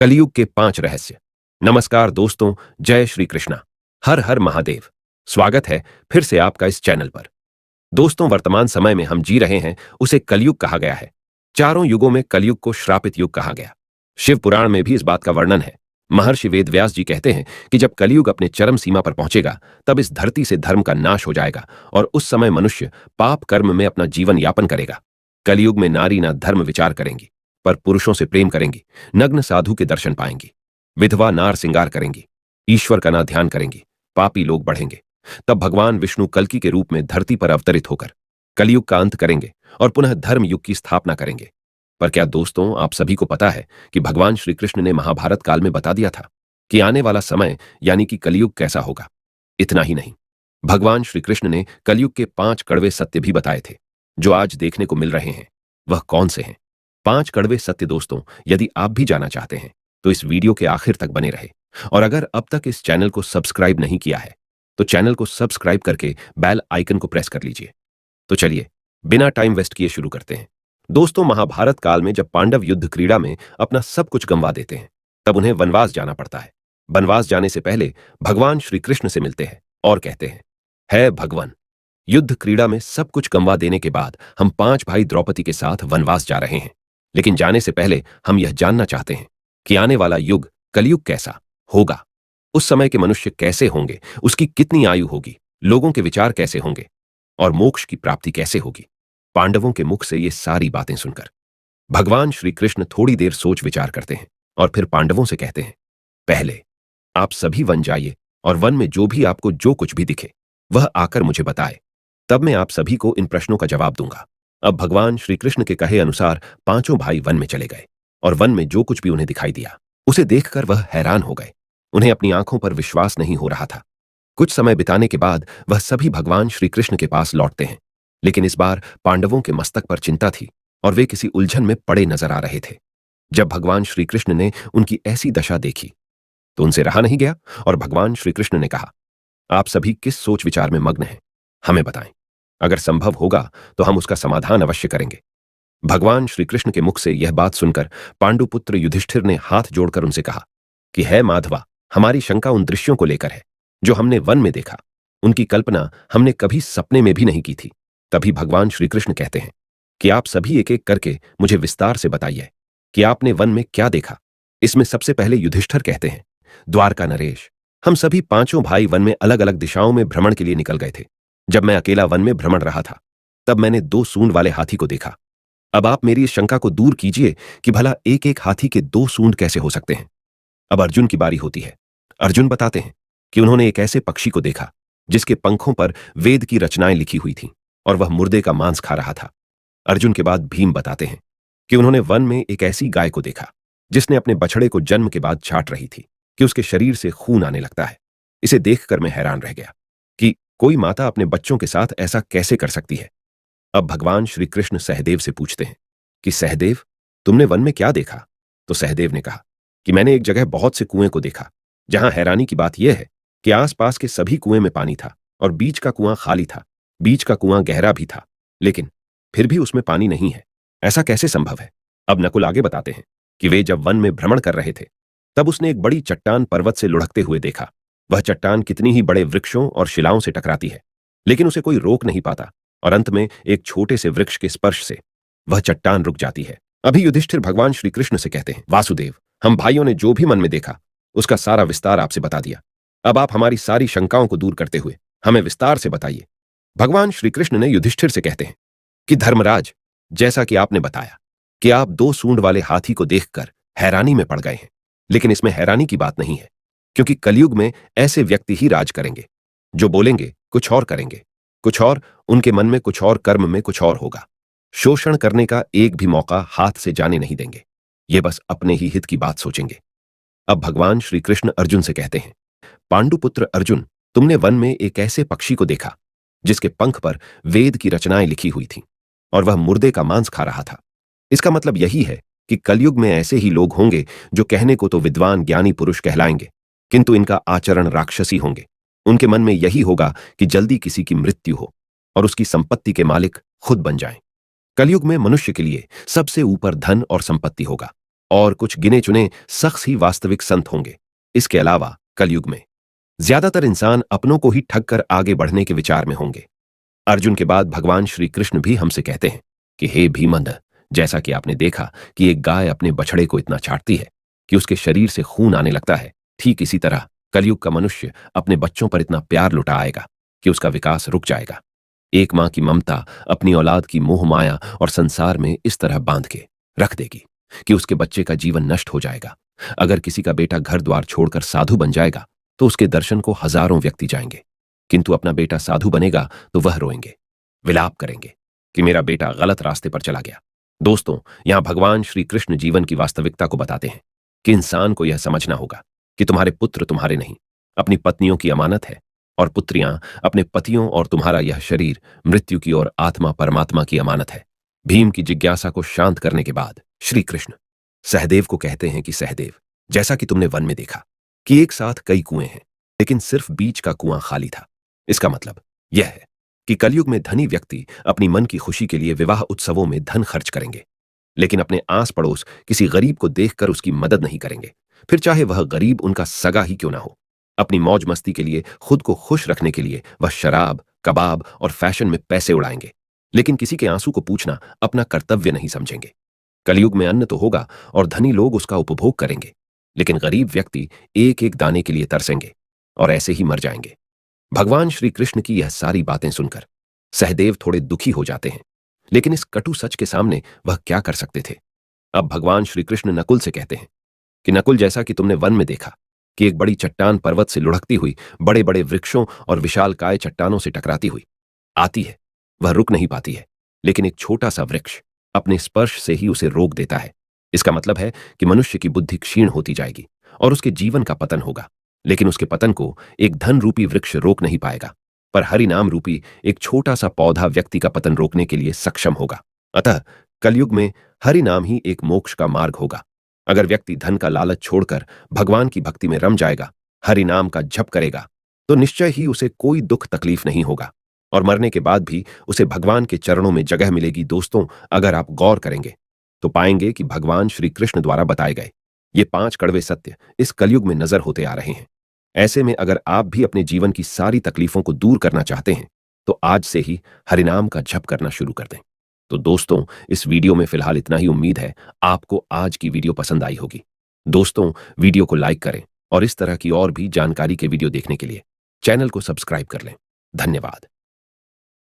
कलयुग के 5 रहस्य। नमस्कार दोस्तों, जय श्री कृष्णा। हर हर महादेव। स्वागत है फिर से आपका इस चैनल पर। दोस्तों, वर्तमान समय में हम जी रहे हैं उसे कलयुग कहा गया है। चारों युगों में कलयुग को श्रापित युग कहा गया। शिव पुराण में भी इस बात का वर्णन है। महर्षि वेदव्यास जी कहते हैं कि जब कलयुग अपने चरम सीमा पर पहुंचेगा तब इस धरती से धर्म का नाश हो जाएगा और उस समय मनुष्य पाप कर्म में अपना जीवन यापन करेगा। कलयुग में नारी ना धर्म विचार करेंगी पर पुरुषों से प्रेम करेंगी, नग्न साधु के दर्शन पाएंगी, विधवा नार श्रृंगार करेंगी, ईश्वर का ना ध्यान करेंगी, पापी लोग बढ़ेंगे। तब भगवान विष्णु कल्कि के रूप में धरती पर अवतरित होकर कलयुग का अंत करेंगे और पुनः धर्म युग की स्थापना करेंगे। पर क्या दोस्तों, आप सभी को पता है कि भगवान श्री कृष्ण ने महाभारत काल में बता दिया था कि आने वाला समय यानी कि कलयुग कैसा होगा। इतना ही नहीं, भगवान श्री कृष्ण ने कलयुग के 5 कड़वे सत्य भी बताए थे जो आज देखने को मिल रहे हैं। वह कौन से हैं 5 कड़वे सत्य? दोस्तों, यदि आप भी जानना चाहते हैं तो इस वीडियो के आखिर तक बने रहे। और अगर अब तक इस चैनल को सब्सक्राइब नहीं किया है तो चैनल को सब्सक्राइब करके बेल आइकन को प्रेस कर लीजिए। तो चलिए बिना टाइम वेस्ट किए शुरू करते हैं। दोस्तों, महाभारत काल में जब पांडव युद्ध क्रीड़ा में अपना सब कुछ गंवा देते हैं तब उन्हें वनवास जाना पड़ता है। वनवास जाने से पहले भगवान श्री कृष्ण से मिलते हैं और कहते हैं, है भगवान, युद्ध क्रीड़ा में सब कुछ गंवा देने के बाद हम 5 भाई द्रौपदी के साथ वनवास जा रहे हैं। लेकिन जाने से पहले हम यह जानना चाहते हैं कि आने वाला युग कलयुग कैसा होगा। उस समय के मनुष्य कैसे होंगे, उसकी कितनी आयु होगी, लोगों के विचार कैसे होंगे और मोक्ष की प्राप्ति कैसे होगी। पांडवों के मुख से ये सारी बातें सुनकर भगवान श्री कृष्ण थोड़ी देर सोच विचार करते हैं और फिर पांडवों से कहते हैं, पहले आप सभी वन जाइए और वन में जो भी आपको जो कुछ भी दिखे वह आकर मुझे बताए, तब मैं आप सभी को इन प्रश्नों का जवाब दूंगा। अब भगवान श्री कृष्ण के कहे अनुसार 5 भाई वन में चले गए और वन में जो कुछ भी उन्हें दिखाई दिया उसे देखकर वह हैरान हो गए। उन्हें अपनी आंखों पर विश्वास नहीं हो रहा था। कुछ समय बिताने के बाद वह सभी भगवान श्री कृष्ण के पास लौटते हैं। लेकिन इस बार पांडवों के मस्तक पर चिंता थी और वे किसी उलझन में पड़े नजर आ रहे थे। जब भगवान श्री कृष्ण ने उनकी ऐसी दशा देखी तो उनसे रहा नहीं गया और भगवान श्री कृष्ण ने कहा, आप सभी किस सोच विचार में मग्न हैं, हमें बताएं। अगर संभव होगा तो हम उसका समाधान अवश्य करेंगे। भगवान श्री कृष्ण के मुख से यह बात सुनकर पांडुपुत्र युधिष्ठिर ने हाथ जोड़कर उनसे कहा कि है माधवा, हमारी शंका उन दृश्यों को लेकर है जो हमने वन में देखा। उनकी कल्पना हमने कभी सपने में भी नहीं की थी। तभी भगवान श्री कृष्ण कहते हैं कि आप सभी एक एक करके मुझे विस्तार से बताइए कि आपने वन में क्या देखा। इसमें सबसे पहले युधिष्ठिर कहते हैं, द्वारका नरेश, हम सभी 5 भाई वन में अलग अलग दिशाओं में भ्रमण के लिए निकल गए थे। जब मैं अकेला वन में भ्रमण रहा था तब मैंने 2 सूंड वाले हाथी को देखा। अब आप मेरी इस शंका को दूर कीजिए कि भला एक एक हाथी के 2 सूंड कैसे हो सकते हैं। अब अर्जुन की बारी होती है। अर्जुन बताते हैं कि उन्होंने एक ऐसे पक्षी को देखा जिसके पंखों पर वेद की रचनाएं लिखी हुई थीं और वह मुर्दे का मांस खा रहा था। अर्जुन के बाद भीम बताते हैं कि उन्होंने वन में एक ऐसी गाय को देखा जिसने अपने बछड़े को जन्म के बाद छाट रही थी कि उसके शरीर से खून आने लगता है। इसे देखकर मैं हैरान रह गया कि कोई माता अपने बच्चों के साथ ऐसा कैसे कर सकती है। अब भगवान श्री कृष्ण सहदेव से पूछते हैं कि सहदेव, तुमने वन में क्या देखा? तो सहदेव ने कहा कि मैंने एक जगह बहुत से कुएं को देखा जहां हैरानी की बात यह है कि आसपास के सभी कुएं में पानी था और बीच का कुआं खाली था। बीच का कुआं गहरा भी था लेकिन फिर भी उसमें पानी नहीं है। ऐसा कैसे संभव है? अब नकुल आगे बताते हैं कि वे जब वन में भ्रमण कर रहे थे तब उसने एक बड़ी चट्टान पर्वत से लुढ़कते हुए देखा। वह चट्टान कितनी ही बड़े वृक्षों और शिलाओं से टकराती है लेकिन उसे कोई रोक नहीं पाता और अंत में एक छोटे से वृक्ष के स्पर्श से वह चट्टान रुक जाती है। अभी युधिष्ठिर भगवान श्री कृष्ण से कहते हैं, वासुदेव, हम भाइयों ने जो भी मन में देखा उसका सारा विस्तार आपसे बता दिया। अब आप हमारी सारी शंकाओं को दूर करते हुए हमें विस्तार से बताइए। भगवान श्री कृष्ण ने युधिष्ठिर से कहते हैं कि धर्मराज, जैसा कि आपने बताया कि आप 2 सूंड वाले हाथी को देखकर हैरानी में पड़ गए हैं, लेकिन इसमें हैरानी की बात नहीं है क्योंकि कलयुग में ऐसे व्यक्ति ही राज करेंगे जो बोलेंगे कुछ और करेंगे कुछ और, उनके मन में कुछ और, कर्म में कुछ और होगा। शोषण करने का एक भी मौका हाथ से जाने नहीं देंगे। ये बस अपने ही हित की बात सोचेंगे। अब भगवान श्री कृष्ण अर्जुन से कहते हैं, पांडुपुत्र अर्जुन, तुमने वन में एक ऐसे पक्षी को देखा जिसके पंख पर वेद की रचनाएं लिखी हुई थीं और वह मुर्दे का मांस खा रहा था। इसका मतलब यही है कि कलयुग में ऐसे ही लोग होंगे जो कहने को तो विद्वान ज्ञानी पुरुष कहलाएंगे किंतु इनका आचरण राक्षसी होंगे। उनके मन में यही होगा कि जल्दी किसी की मृत्यु हो और उसकी संपत्ति के मालिक खुद बन जाएं। कलयुग में मनुष्य के लिए सबसे ऊपर धन और संपत्ति होगा और कुछ गिने चुने शख्स ही वास्तविक संत होंगे। इसके अलावा कलयुग में ज्यादातर इंसान अपनों को ही ठग कर आगे बढ़ने के विचार में होंगे। अर्जुन के बाद भगवान श्री कृष्ण भी हमसे कहते हैं कि हे भीमंद, जैसा कि आपने देखा कि एक गाय अपने बछड़े को इतना चाटती है कि उसके शरीर से खून आने लगता है, ठीक इसी तरह कलयुग का मनुष्य अपने बच्चों पर इतना प्यार लुटा आएगा कि उसका विकास रुक जाएगा। एक मां की ममता अपनी औलाद की मोह माया और संसार में इस तरह बांध के रख देगी कि उसके बच्चे का जीवन नष्ट हो जाएगा। अगर किसी का बेटा घर द्वार छोड़कर साधु बन जाएगा तो उसके दर्शन को हजारों व्यक्ति जाएंगे, किंतु अपना बेटा साधु बनेगा तो वह रोएंगे, विलाप करेंगे कि मेरा बेटा गलत रास्ते पर चला गया। दोस्तों, यहां भगवान श्री कृष्ण जीवन की वास्तविकता को बताते हैं कि इंसान को यह समझना होगा कि तुम्हारे पुत्र तुम्हारे नहीं, अपनी पत्नियों की अमानत है, और पुत्रियां अपने पतियों, और तुम्हारा यह शरीर मृत्यु की और आत्मा परमात्मा की अमानत है। भीम की जिज्ञासा को शांत करने के बाद श्री कृष्ण सहदेव को कहते हैं कि सहदेव, जैसा कि तुमने वन में देखा कि एक साथ कई कुएं हैं, लेकिन सिर्फ बीच का कुआं खाली था। इसका मतलब यह है कि कलयुग में धनी व्यक्ति अपनी मन की खुशी के लिए विवाह उत्सवों में धन खर्च करेंगे, लेकिन अपने आस पड़ोस किसी गरीब को देखकर उसकी मदद नहीं करेंगे, फिर चाहे वह गरीब उनका सगा ही क्यों ना हो। अपनी मौज मस्ती के लिए, खुद को खुश रखने के लिए वह शराब, कबाब और फैशन में पैसे उड़ाएंगे, लेकिन किसी के आंसू को पूछना अपना कर्तव्य नहीं समझेंगे। कलयुग में अन्न तो होगा और धनी लोग उसका उपभोग करेंगे, लेकिन गरीब व्यक्ति एक एक दाने के लिए तरसेंगे और ऐसे ही मर जाएंगे। भगवान श्री कृष्ण की यह सारी बातें सुनकर सहदेव थोड़े दुखी हो जाते हैं, लेकिन इस कटु सच के सामने वह क्या कर सकते थे। अब भगवान श्री कृष्ण नकुल से कहते हैं कि नकुल, जैसा कि तुमने वन में देखा कि एक बड़ी चट्टान पर्वत से लुढ़कती हुई बड़े बड़े वृक्षों और विशालकाय चट्टानों से टकराती हुई आती है, वह रुक नहीं पाती है, लेकिन एक छोटा सा वृक्ष अपने स्पर्श से ही उसे रोक देता है। इसका मतलब है कि मनुष्य की बुद्धि क्षीण होती जाएगी और उसके जीवन का पतन होगा, लेकिन उसके पतन को एक धन रूपी वृक्ष रोक नहीं पाएगा, पर हरिनाम रूपी एक छोटा सा पौधा व्यक्ति का पतन रोकने के लिए सक्षम होगा। अतः कलयुग में हरिनाम ही एक मोक्ष का मार्ग होगा। अगर व्यक्ति धन का लालच छोड़कर भगवान की भक्ति में रम जाएगा, हरिनाम का जप करेगा, तो निश्चय ही उसे कोई दुख तकलीफ नहीं होगा और मरने के बाद भी उसे भगवान के चरणों में जगह मिलेगी। दोस्तों, अगर आप गौर करेंगे तो पाएंगे कि भगवान श्री कृष्ण द्वारा बताए गए ये 5 कड़वे सत्य इस कलयुग में नजर होते आ रहे हैं। ऐसे में अगर आप भी अपने जीवन की सारी तकलीफों को दूर करना चाहते हैं तो आज से ही हरिनाम का जप करना शुरू कर दें। तो दोस्तों, इस वीडियो में फिलहाल इतना ही। उम्मीद है आपको आज की वीडियो पसंद आई होगी। दोस्तों, वीडियो को लाइक करें और इस तरह की और भी जानकारी के वीडियो देखने के लिए चैनल को सब्सक्राइब कर लें। धन्यवाद।